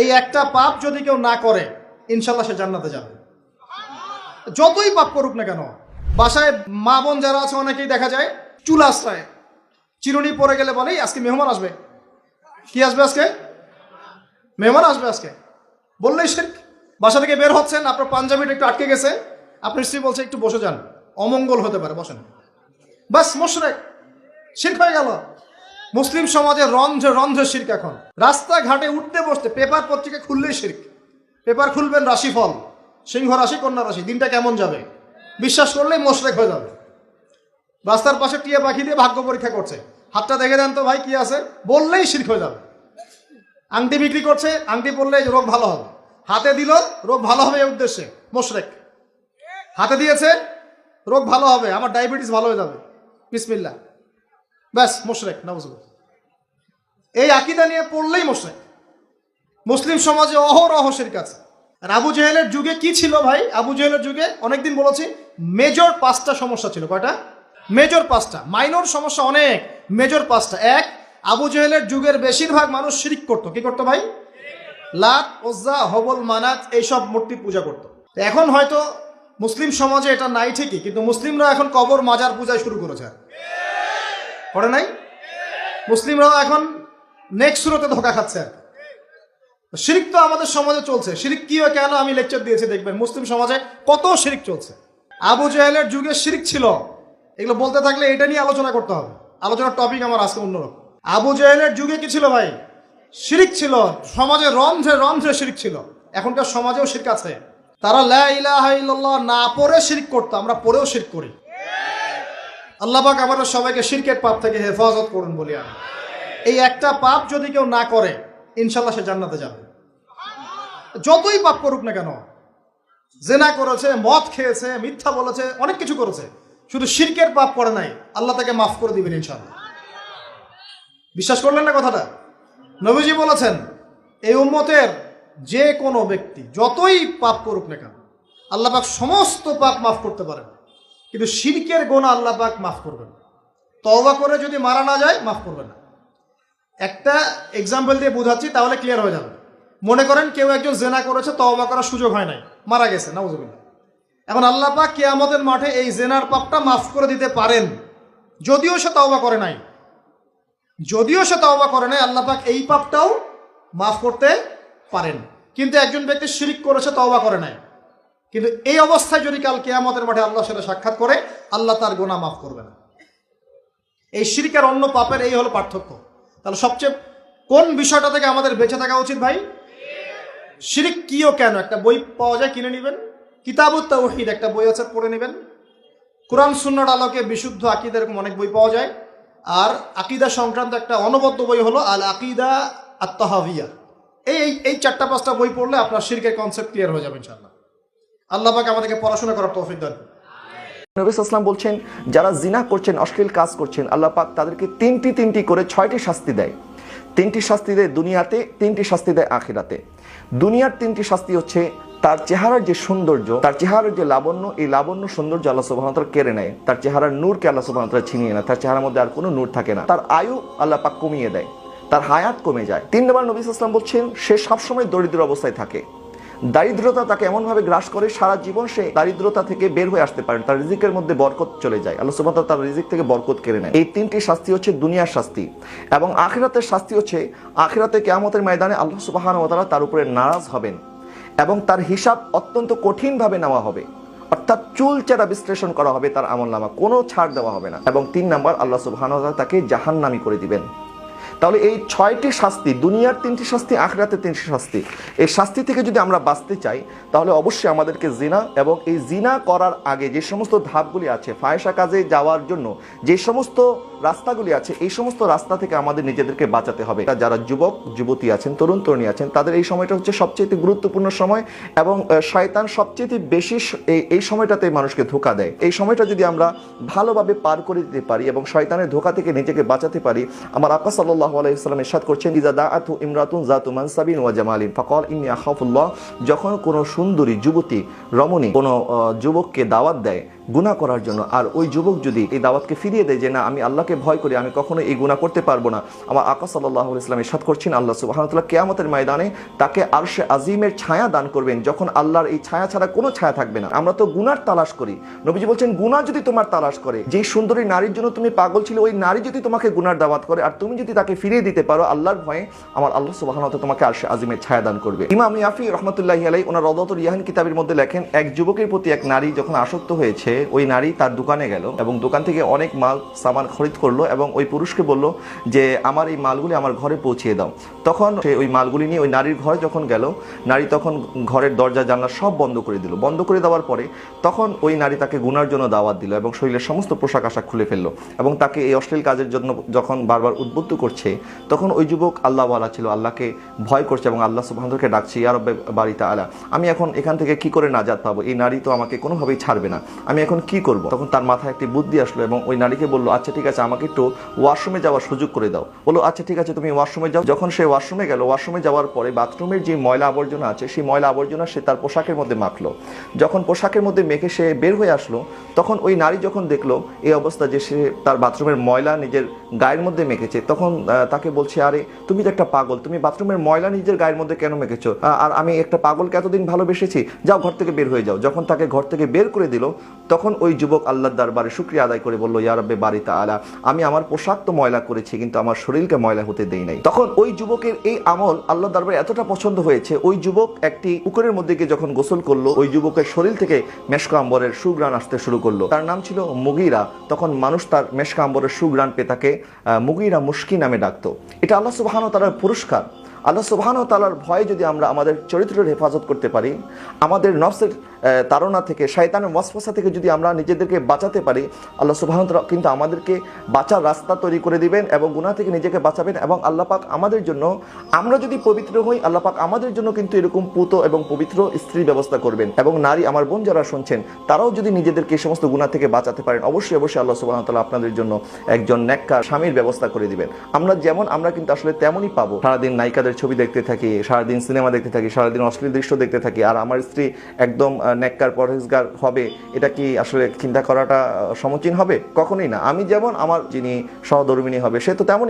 এই একটা পাপ যদি কেউ না করে ইনশাল্লাহ সে জান্নাতে যাবে, যতই পাপ করুক না কেন। বাসায় মা বোন যারা আছে অনেকেই দেখা যায় চুল আশ্রয় চিরুনি পরে গেলে বলে আজকে মেহমান আসবে। কি আসবে আজকে? মেহমান আসবে আজকে বললেই শিরক। বাসা থেকে বের হচ্ছেন, আপনার পাঞ্জাবিটা একটু আটকে গেছে, আপনার স্ত্রী বলছে একটু বসে যান, অমঙ্গল হতে পারে, বসেন, বাস মুশরিক, শিরক হয়ে গেল। মুসলিম সমাজে রন্ধ্রে রন্ধ্রে শিরক। এখন রাস্তাঘাটে উঠতে বসতে পেপার পত্রিকা খুললেই শিরক। পেপার খুলবেন রাশিফল, সিংহ রাশি কন্যা রাশি, দিনটা কেমন যাবে বিশ্বাস করলেই মুশরিক হয়ে যাবে। রাস্তার পাশে টিয়া পাখি দিয়ে ভাগ্য পরীক্ষা করছে, হাতটা দেখে দেন তো ভাই কি আছে, বললেই শিরক হয়ে যাবে। আংটি বিক্রি করছে, আংটি পরলে রোগ ভালো হবে, হাতে দিল রোগ ভালো হবে এই উদ্দেশ্যে, মুশরিক। হাতে দিয়েছে রোগ ভালো হবে, আমার ডায়াবেটিস ভালো হয়ে যাবে, বিসমিল্লাহ, ব্যাস মুশরিক, নাউজুবিল্লাহ। এই আকীদা নিয়ে পড়লেই মুশরিক। মুসলিম সমাজে অহরহ শিরক আছে। আর আবু জেহেলের যুগে কি ছিল ভাই? আবু জেহেলের যুগে অনেকদিন বলেছি মেজর 5টা সমস্যা ছিল। কয়টা? মেজর 5টা, মাইনর সমস্যা অনেক, মেজর 5টা। এক, আবু জেহেলের যুগের বেশিরভাগ মানুষ শিরক করতো। কি করতো ভাই? লাত, উজ্জা, হবল, মানাত এইসব মূর্তি পূজা করতো। এখন হয়তো মুসলিম সমাজে এটা নাই ঠিকই, কিন্তু মুসলিমরা এখন কবর মাজার পূজায় শুরু করেছে, করে নাই? মুসলিমরাও এখন নেক্সট সুরতে ধোকা খাচ্ছে। শিরক তো আমাদের সমাজে চলছে। শিরক কি হয় কেন আমি লেকচার দিয়েছি, দেখবেন মুসলিম সমাজে কত শিরক চলছে। আবু জেহেলের যুগে শিরক ছিল, এগুলো বলতে থাকলে এটা নিয়ে আলোচনা করতে হবে। আলোচনার টপিক আমার আজকে অন্যরকম। আবু জেহেলের যুগে কি ছিল ভাই? শিরক ছিল, সমাজে রন্ধ্রে রন্ধ্রে শিরক ছিল। এখনকার সমাজেও শিরক আছে। তারা লা ইলাহা ইল্লাল্লাহ না পড়ে শিরক করতো, আমরা পড়েও শিরক করি। আল্লাহ পাক আমাদের সবাইকে শিরকের পাপ থেকে হেফাজত করুন বলি আমি। এই একটা পাপ যদি কেউ না করে ইনশাল্লাহ সে জান্নাতে যাবে, যতই পাপ করুক না কেন। জেনা করেছে, মদ খেয়েছে, মিথ্যা বলেছে, অনেক কিছু করেছে, শুধু শিরকের পাপ করে নাই, আল্লাহ তাকে মাফ করে দিবেন ইনশাআল্লাহ। বিশ্বাস করলেন না কথাটা? নবীজি বলেছেন এই উম্মতের যে কোনো ব্যক্তি যতই পাপ করুক না কেন আল্লাহ পাক সমস্ত পাপ মাফ করতে পারেন, কিন্তু শিরকের গুনাহ আল্লাহ পাক মাফ করবেন। তওবা করে যদি মারা না যায় মাফ করবেন না। একটা এক্সাম্পল দিয়ে বোঝাচ্ছি, তাহলে ক্লিয়ার হয়ে যাবে। মনে করেন কেউ একজন জেনা করেছে, তওবা করার সুযোগ হয় নাই, মারা গেছে, নাউজুবিল্লাহ। এখন আল্লাহ পাক কিয়ামতের মাঠে এই জেনার পাপটা মাফ করে দিতে পারেন, যদিও সে তওবা করে নাই। যদিও সে তওবা করে নাই, আল্লাহ পাক এই পাপটাও মাফ করতে পারেন। কিন্তু একজন ব্যক্তি শিরক করেছে, তওবা করে নাই, কিন্তু এই অবস্থায় যদি কাল কিয়ামতের মাঠে আল্লাহর সাথে সাক্ষাৎ করে, আল্লাহ তার গুনাহ মাফ করবে না। এই শিরক আর অন্য পাপের এই হলো পার্থক্য। তাহলে সবচেয়ে কোন বিষয়টা থেকে আমাদের বেঁচে থাকা উচিত ভাই? শিরক কি ও কেন, একটা বই পাওয়া যায়, কিনে নেবেন। কিতাবুত তাওহীদ একটা বই আছে, পড়ে নেবেন। কোরআন সুন্নাহর আলোকে বিশুদ্ধ আকীদা, এরকম অনেক বই পাওয়া যায়। আর আকীদা সংক্রান্ত একটা অনবদ্য বই হলো আল আকীদা আত-তাহাওয়িয়া। এই 4-5টা বই পড়লে আপনার শিরকের কনসেপ্ট ক্লিয়ার হয়ে যাবে ইনশাআল্লাহ। আল্লাহ পাক আমাদেরকে পড়াশোনা করার তৌফিক দান। নবী সাল্লাল্লাহু আলাইহি ওয়াসাল্লাম বলছেন, যারা জিনা করছেন, অশ্লীল কাজ করছেন, আল্লাহ পাক তাদেরকে তিনটি করে 6টি শাস্তি দেয়। 3টি শাস্তি দেয় দুনিয়াতে, 3টি শাস্তি দেয় আখিরাতে। দুনিয়ার 3টি শাস্তি হচ্ছে তার চেহারার যে সৌন্দর্য, তার চেহারার যে লাবণ্য, এই লাবণ্য সৌন্দর্য আল্লাহ সুবহানাহু ওয়া তাআলা কেড়ে নেয়। তার চেহারার নূরকে আল্লাহ সুবহানাহু ওয়া তাআলা ছিনিয়ে নেয়, তার চেহারার মধ্যে আর কোনো নূর থাকে না। তার আয়ু আল্লাহ পাক কমিয়ে দেয়, তার হায়াত কমে যায়। 3 নম্বর নবী সাল্লাল্লাহু আলাইহি ওয়াসাল্লাম বলছেন, সে সবসময় দরিদ্র অবস্থায় থাকে। দারিদ্রতা তাকে এমনভাবে গ্রাস করে, সারা জীবন সে দারিদ্রতা থেকে বের হয়ে আসতে পারে, তার রিজিকের মধ্যে বরকত চলে যায়, আল্লাহ সুবহানাহু ওয়া তাআলা তার রিজিক থেকে বরকত কেড়ে নেয়। এই 3টি শাস্তি হচ্ছে দুনিয়ার শাস্তি। এবং আখিরাতের শাস্তি হচ্ছে, আখিরাতে কিয়ামতের ময়দানে আল্লাহ সুবহানাহু ওয়া তাআলা তার উপরে নারাজ হবেন এবং তার হিসাব অত্যন্ত কঠিনভাবে নেওয়া হবে, অর্থাৎ চুলচেরা বিশ্লেষণ করা হবে তার আমলনামা, কোনো ছাড় দেওয়া হবে না। এবং 3 নম্বর, আল্লাহ সুবহানাহু ওয়া তাআলা তাকে জাহান্নামী করে দিবেন। তাহলে এই 6টি শাস্তি, দুনিয়ার 3টি শাস্তি, আখিরাতের 3টি শাস্তি, এই শাস্তি থেকে যদি আমরা বাঁচতে চাই, তাহলে অবশ্যই আমাদেরকে জিনা এবং এই জিনা করার আগে যে সমস্ত ধাপগুলি আছে, ফাহিশা কাজে যাওয়ার জন্য যে সমস্ত রাস্তাগুলি আছে, এই সমস্ত রাস্তা থেকে আমাদের নিজেদেরকে বাঁচাতে হবে। যারা যুবক যুবতী আছেন, তরুণ তরুণী আছেন, তাদের এই সময়টা হচ্ছে সবচেয়ে গুরুত্বপূর্ণ সময় এবং শয়তান সবচেয়ে বেশি এই সময়টাতে মানুষকে ধোঁকা দেয়। এই সময়টা যদি আমরা ভালোভাবে পার করে দিতে পারি এবং শয়তানের ধোঁকা থেকে নিজেকে বাঁচাতে পারি, আমার আকা সাল্লাল্লাহু আলাইহি ওয়াসাল্লাম ইরশাদ করছেন, ইজা দাআতু ইমরাতুন যাতু মানসাবিন ওয়া জামালিন ফাকাল ইন্নী আখাফুল্লাহ। যখন কোনো সুন্দরী যুবতী রমণী কোনো যুবককে দাওয়াত দেয়, গুনাহ করার জন্য। আর ওই যুবক যদি এই দাওয়াতকে ফিরিয়ে দেয় যে না আমি আল্লাহকে ভয় করি, আমি কখনো এই গুনাহ করতে পারবো না, আমার আকা সাল্লাল্লাহু আলাইহি ওয়াসাল্লাম ইরশাদ করছেন আল্লাহ সুবহানাহু ওয়া তাআলা কিয়ামতের ময়দানে তাকে আরশে আজিমের ছায়া দান করবেন, যখন আল্লাহর এই ছায়া ছাড়া কোনো ছায়া থাকবে না। আমরা তো গুনার তালাশ করি, নবীজি বলছেন গুনাহ যদি তোমার তালাশ করে, যেই সুন্দরী নারীর জন্য তুমি পাগল ছিলে, ওই নারী যদি তোমাকে গুনার দাওয়াত করে আর তুমি যদি তাকে ফিরিয়ে দিতে পারো আল্লাহর ভয়ে, আমার আল্লাহ সুবহানাহু ওয়া তাআলা তোমাকে আরশে আজিমের ছায়া দান করবে। ইমাম ইয়াফি রাহমাতুল্লাহি আলাইহি ওনার রাওদাতুল ইয়াহিন কিতাবের মধ্যে লেখেন, এক যুবকের প্রতি এক নারী যখন আসক্ত হয়েছে, ওই নারী তার দোকানে গেল এবং দোকান থেকে অনেক মাল সামান খরিদ করলো এবং ওই পুরুষকে বলল যে আমার এই মালগুলি আমার ঘরে পৌঁছিয়ে দাও। তখন সে ওই মালগুলি নিয়ে ওই নারীর ঘরে যখন গেল, নারী তখন ঘরের দরজা জানলা সব বন্ধ করে দিল। বন্ধ করে দেওয়ার পরে তখন ওই নারী তাকে গুনার জন্য দাওয়াত দিল এবং শরীরের সমস্ত পোশাক আশাক খুলে ফেললো এবং তাকে এই অশ্লীল কাজের জন্য যখন বারবার উদ্বুদ্ধ করছে, তখন ওই যুবক আল্লাহওয়ালা ছিল, আল্লাহকে ভয় করছে এবং আল্লাহ সুবহানাহু ওয়া তাআলাকে ডাকছে, ইয়া রব্বে বারি তাআলা, আমি এখন এখান থেকে কি করে নাজাত পাবো? এই নারী তো আমাকে কোনোভাবেই ছাড়বে না, আমি এখন কি করব? তখন তার মাথায় একটি বুদ্ধি আসলো এবং ওই নারীকে বললো, আচ্ছা ঠিক আছে, আমাকে একটু ওয়াশরুমে যাওয়ার সুযোগ করে দাও। বললো আচ্ছা ঠিক আছে, তুমি ওয়াশরুমে যাও। যখন সে ওয়াশরুমে গেল, ওয়াশরুমে যাওয়ার পরে বাথরুমের যে ময়লা আবর্জনা আছে, সেই ময়লা আবর্জনা সে তার পোশাকের মধ্যে মাখলো। যখন পোশাকের মধ্যে মেখে সে বের হয়ে আসলো, তখন ওই নারী যখন দেখলো এই অবস্থা যে সে তার বাথরুমের ময়লা নিজের গায়ের মধ্যে মেখেছে, তখন তাকে বলছে, আরে তুমি তো একটা পাগল, তুমি বাথরুমের ময়লা নিজের গায়ের মধ্যে কেন মেখেছো? আর আমি একটা পাগলকে এতদিন ভালোবেসেছি, যাও ঘর থেকে বের হয়ে যাও। যখন তাকে ঘর থেকে বের করে দিল, তখন ওই যুবক আল্লাহর দরবারে শুকরিয়া আদায় করে বলল, ইয়া রব্বে বারি তাআলা, আমি আমার পোশাক তো ময়লা করেছি কিন্তু আমার শরীরকে ময়লা হতে দেই নাই। তখন ওই যুবকের এই আমল আল্লাহর দরবারে এতটা পছন্দ হয়েছে, ওই যুবক একটি পুকুরের মধ্যে গিয়ে যখন গোসল করলো, ওই যুবকের শরীর থেকে মেশক আম্বরের সুঘ্রাণ আসতে শুরু করলো। তার নাম ছিল মুগীরা। তখন মানুষ তার মেশক আম্বরের সুঘ্রাণ পেয়ে তাকে মুগীরা মুশকি নামে ডাকতো। এটা আল্লাহ সুবহানাহু ওয়া তাআলার পুরস্কার। আল্লাহ সুবহানাহু ওয়া তাআলার ভয়ে যদি আমরা আমাদের চরিত্রের হেফাজত করতে পারি, আমাদের নফসের তাড়না থেকে, শয়তানের ওয়াসওয়াসা থেকে যদি আমরা নিজেদেরকে বাঁচাতে পারি, আল্লাহ সুবহানাহু ওয়া তাআলা কিন্তু আমাদেরকে বাঁচার রাস্তা তৈরি করে দিবেন এবং গুনাহ থেকে নিজেকে বাঁচাবেন। এবং আল্লাহ পাক আমাদের জন্য, আমরা যদি পবিত্র হই, আল্লাহ পাক আমাদের জন্য কিন্তু এরকম পুত এবং পবিত্র স্ত্রীর ব্যবস্থা করবেন। এবং নারী, আমার বোন যারা শুনছেন, তারাও যদি নিজেদেরকে এই সমস্ত গুনাহ থেকে বাঁচাতে পারেন, অবশ্যই অবশ্যই আল্লাহ সুবহানাহু ওয়া তাআলা আপনাদের জন্য একজন নেককার স্বামীর ব্যবস্থা করে দিবেন। আমরা যেমন, আমরা কিন্তু আসলে তেমনই পাবো। সারাদিন নায়িকাদের ছবি দেখতে থাকি, সারাদিন সিনেমা দেখতে থাকি, সারাদিন অশ্লীল দৃশ্য দেখতে থাকি, আর আমার স্ত্রী একদম নেককার পরহেজগার হবে, এটা কি আসলে চিন্তা করাটা সমীচীন হবে? কখনোই না। আমি যেমন, আমার যিনি সহধর্মিণী হবে সে তো তেমনই।